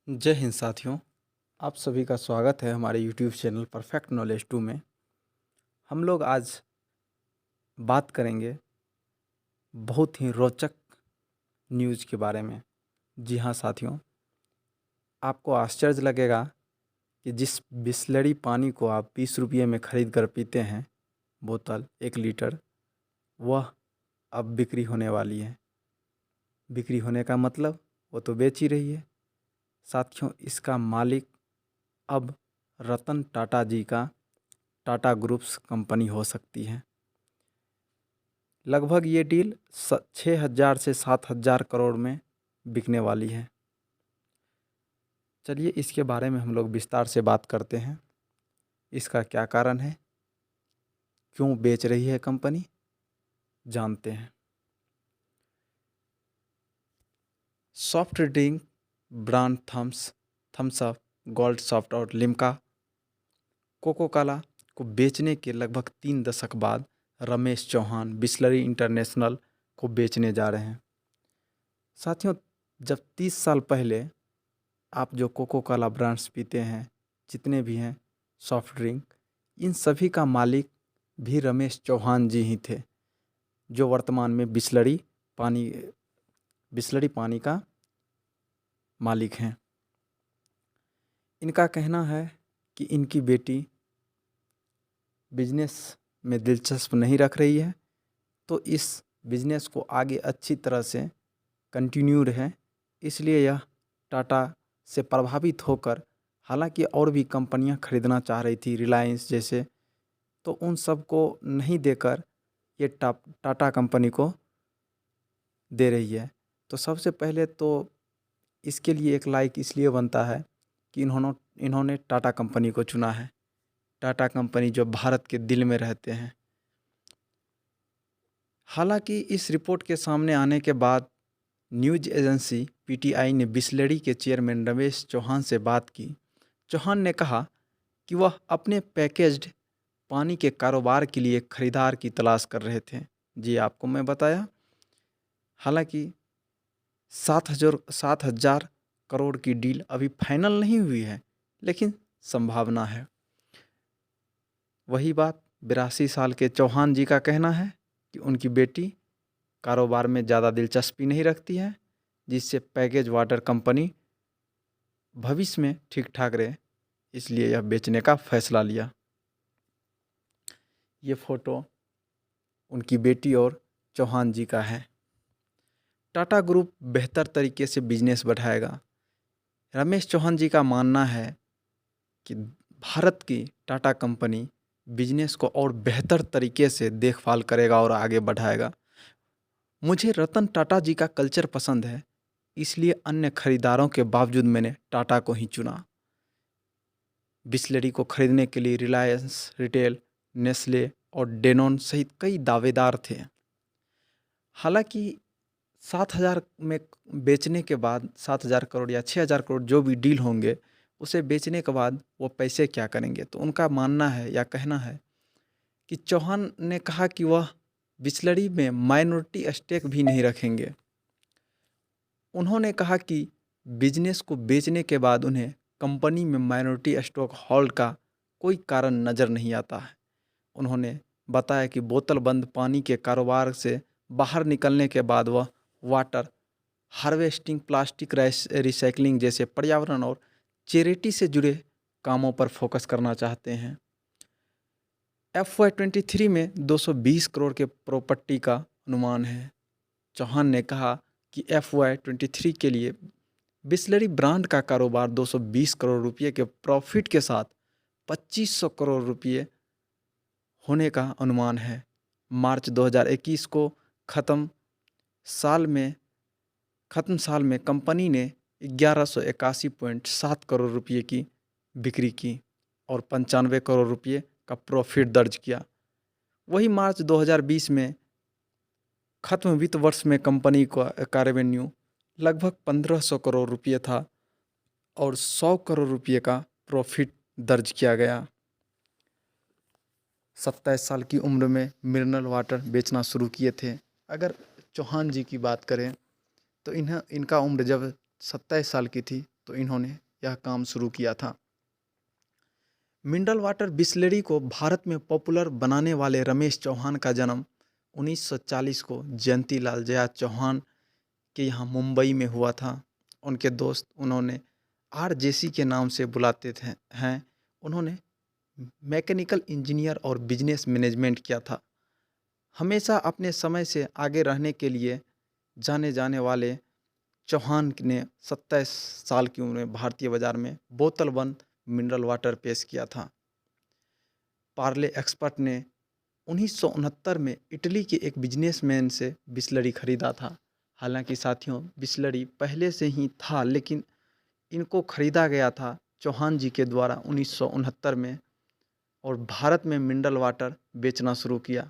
जय हिंद साथियों। आप सभी का स्वागत है हमारे यूट्यूब चैनल परफेक्ट नॉलेज 2 में। हम लोग आज बात करेंगे बहुत ही रोचक न्यूज़ के बारे में। जी हाँ साथियों, आपको आश्चर्य लगेगा कि जिस बिसलरी पानी को आप 20 रुपये में ख़रीद कर पीते हैं, बोतल 1 लीटर, वह अब बिक्री होने वाली है। बिक्री होने का मतलब वो तो बेच ही रही है। साथियों, इसका मालिक अब रतन टाटा जी का टाटा ग्रुप्स कंपनी हो सकती है। लगभग ये डील 6,000 से 7,000 करोड़ में बिकने वाली है। चलिए इसके बारे में हम लोग विस्तार से बात करते हैं। इसका क्या कारण है, क्यों बेच रही है कंपनी, जानते हैं। Soft drink brand Thums Up, Gold Spot और लिम्का कोको कोला को बेचने के लगभग 3 दशक बाद रमेश चौहान बिसलरी इंटरनेशनल को बेचने जा रहे हैं। साथियों, जब 30 साल पहले आप जो कोको कोला ब्रांड्स पीते हैं, जितने भी हैं सॉफ्ट ड्रिंक, इन सभी का मालिक भी रमेश चौहान जी ही थे, जो वर्तमान में बिसलरी पानी का मालिक हैं। इनका कहना है कि इनकी बेटी बिजनेस में दिलचस्प नहीं रख रही है, तो इस बिजनेस को आगे अच्छी तरह से कंटिन्यू रहे, इसलिए यह टाटा से प्रभावित होकर, हालांकि और भी कंपनियां खरीदना चाह रही थी रिलायंस जैसे, तो उन सब को नहीं देकर ये टाटा कंपनी को दे रही है। तो सबसे पहले तो इसके लिए एक लाइक इसलिए बनता है कि इन्होंने टाटा कंपनी को चुना है। टाटा कंपनी जो भारत के दिल में रहते हैं। हालांकि इस रिपोर्ट के सामने आने के बाद न्यूज एजेंसी पीटीआई ने बिसलेरी के चेयरमैन रमेश चौहान से बात की। चौहान ने कहा कि वह अपने पैकेज्ड पानी के कारोबार के लिए खरीदार की तलाश कर रहे थे। जी, आपको मैं बताया। हालांकि 7,000 करोड़ की डील अभी फाइनल नहीं हुई है, लेकिन संभावना है। वही बात 82 साल के चौहान जी का कहना है कि उनकी बेटी कारोबार में ज़्यादा दिलचस्पी नहीं रखती है, जिससे पैकेज वाटर कंपनी भविष्य में ठीक ठाक रहे, इसलिए यह बेचने का फैसला लिया। ये फोटो उनकी बेटी और चौहान जी का है। टाटा ग्रुप बेहतर तरीके से बिजनेस बढ़ाएगा। रमेश चौहान जी का मानना है कि भारत की टाटा कंपनी बिजनेस को और बेहतर तरीके से देखभाल करेगा और आगे बढ़ाएगा। मुझे रतन टाटा जी का कल्चर पसंद है, इसलिए अन्य खरीदारों के बावजूद मैंने टाटा को ही चुना। बिसलेरी को खरीदने के लिए रिलायंस रिटेल, नेस्ले और डेनॉन सहित कई दावेदार थे। हालांकि 7,000 में बेचने के बाद 7,000 करोड़ या 6,000 करोड़ जो भी डील होंगे, उसे बेचने के बाद वो पैसे क्या करेंगे। तो उनका मानना है या कहना है कि चौहान ने कहा कि वह बिसलरी में माइनॉरिटी स्टेक भी नहीं रखेंगे। उन्होंने कहा कि बिजनेस को बेचने के बाद उन्हें कंपनी में माइनॉरिटी स्टॉक होल्ड का कोई कारण नज़र नहीं आता है। उन्होंने बताया कि बोतल बंद पानी के कारोबार से बाहर निकलने के बाद वह वाटर हार्वेस्टिंग, प्लास्टिक रिसाइकलिंग जैसे पर्यावरण और चैरिटी से जुड़े कामों पर फोकस करना चाहते हैं। FY23 में 220 करोड़ के प्रॉपर्टी का अनुमान है। चौहान ने कहा कि FY23 के लिए बिसलेरी ब्रांड का कारोबार 220 करोड़ रुपये के प्रॉफिट के साथ 2,500 करोड़ रुपये होने का अनुमान है। मार्च 2021 को खत्म साल में कंपनी ने 1181.7 करोड़ रुपये की बिक्री की और 95 करोड़ रुपये का प्रॉफिट दर्ज किया। वही मार्च 2020 में खत्म वित्त वर्ष में कंपनी का रेवेन्यू लगभग 1,500 करोड़ रुपये था और 100 करोड़ रुपये का प्रॉफिट दर्ज किया गया। 27 साल की उम्र में मिनरल वाटर बेचना शुरू किए थे। अगर चौहान जी की बात करें तो इनका उम्र जब 27 साल की थी, तो इन्होंने यह काम शुरू किया था। मिनरल वाटर बिसलेरी को भारत में पॉपुलर बनाने वाले रमेश चौहान का जन्म 1940 को जयंती लाल जया चौहान के यहाँ मुंबई में हुआ था। उनके दोस्त उन्होंने RJC के नाम से बुलाते थे हैं। उन्होंने मैकेनिकल इंजीनियर और बिजनेस मैनेजमेंट किया था। हमेशा अपने समय से आगे रहने के लिए जाने जाने वाले चौहान ने 27 साल की उम्र में भारतीय बाजार में बोतल बंद मिनरल वाटर पेश किया था। पार्ले एक्सपर्ट ने 1969 में इटली के एक बिजनेसमैन से बिसलरी खरीदा था। हालांकि साथियों, बिसलरी पहले से ही था, लेकिन इनको खरीदा गया था चौहान जी के द्वारा 1969 में, और भारत में मिनरल वाटर बेचना शुरू किया।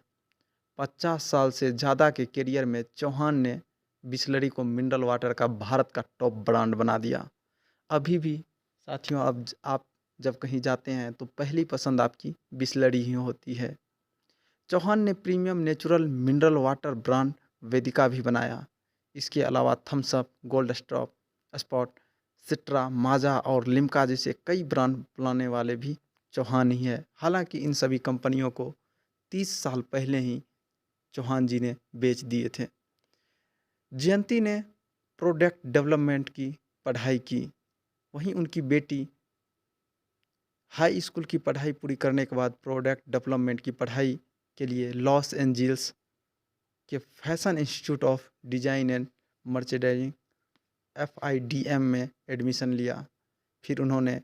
50 साल से ज़्यादा के करियर में चौहान ने बिसलरी को मिनरल वाटर का भारत का टॉप ब्रांड बना दिया। अभी भी साथियों, अब आप जब कहीं जाते हैं तो पहली पसंद आपकी बिसलरी ही होती है। चौहान ने premium natural mineral water brand Vedica भी बनाया। इसके अलावा Thums Up, Gold Spot, Citra, Maaza और लिम्का जैसे कई ब्रांड बनाने वाले भी चौहान ही है। हालांकि इन सभी कंपनियों को 30 साल पहले ही चौहान जी ने बेच दिए थे। जयंती ने प्रोडक्ट डेवलपमेंट की पढ़ाई की। वहीं उनकी बेटी हाई स्कूल की पढ़ाई पूरी करने के बाद प्रोडक्ट डेवलपमेंट की पढ़ाई के लिए लॉस एंजल्स के fashion institute of design and merchandising FIDM में एडमिशन लिया। फिर उन्होंने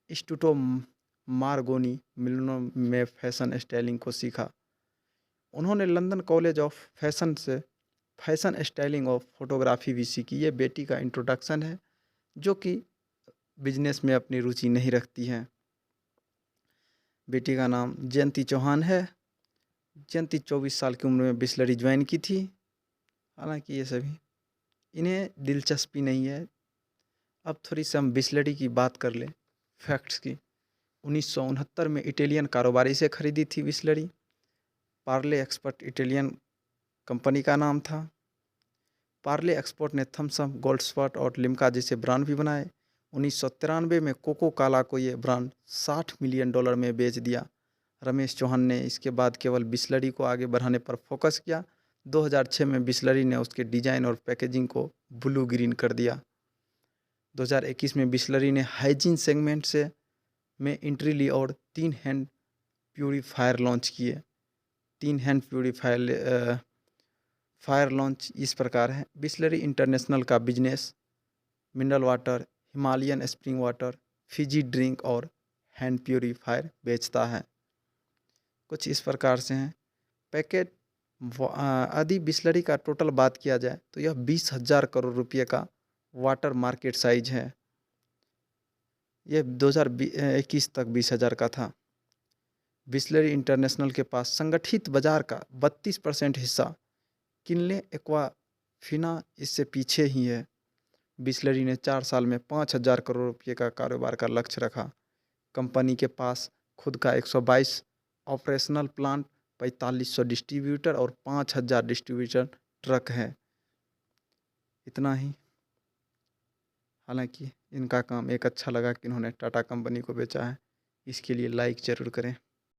इंस्टीट्यूटो मार्गोनी मिलनो में फैशन स्टाइलिंग को सीखा। उन्होंने लंदन कॉलेज ऑफ फैशन से फैशन स्टाइलिंग और फोटोग्राफी भी सीखी। ये बेटी का इंट्रोडक्शन है, जो कि बिजनेस में अपनी रुचि नहीं रखती हैं। बेटी का नाम जयंती चौहान है। जयंती 24 साल की उम्र में बिसलरी ज्वाइन की थी। हालांकि ये सभी इन्हें दिलचस्पी नहीं है। अब थोड़ी सी हम बिसलरी की बात कर लें, फैक्ट्स की। 1969 में इटालियन कारोबारी से खरीदी थी Bisleri. Parle expert Italian company का नाम था। पार्ले एक्सपर्ट ने थम्स अप, गोल्ड स्पॉट और लिम्का जैसे ब्रांड भी बनाए। 1993 में कोको काला को ये ब्रांड $60 मिलियन में बेच दिया। रमेश चौहान ने इसके बाद केवल बिसलरी को आगे बढ़ाने पर फोकस किया। 2006 में बिसलरी ने उसके डिज़ाइन और पैकेजिंग को ब्लू ग्रीन कर दिया। 2021 में बिसलरी ने हाइजीन सेगमेंट से में एंट्री ली और 3 हैंड प्यूरीफायर लॉन्च किए। 3 हैंड प्यूरीफायर फायर लॉन्च इस प्रकार है। बिसलरी इंटरनेशनल का business mineral water, Himalayan spring water, Fiji drink और हैंड प्यूरीफायर बेचता है। कुछ इस प्रकार से हैं पैकेट। यदि बिसलरी का टोटल बात किया जाए तो यह 20,000 करोड़ रुपये का वाटर मार्केट साइज है। यह 2021 तक 20,000 का था। बिसलरी इंटरनेशनल के पास संगठित बाजार का 32% हिस्सा किनले एक्वाफिना इससे पीछे ही है। बिसलरी ने 4 साल में 5,000 करोड़ रुपये का कारोबार का लक्ष्य रखा। कंपनी के पास खुद का 122 ऑपरेशनल प्लांट, 4500 डिस्ट्रीब्यूटर और 5,000 डिस्ट्रीब्यूटर ट्रक है। इतना ही। हालांकि इनका काम एक अच्छा लगा कि इन्होंने टाटा कंपनी को बेचा है। इसके लिए लाइक ज़रूर करें।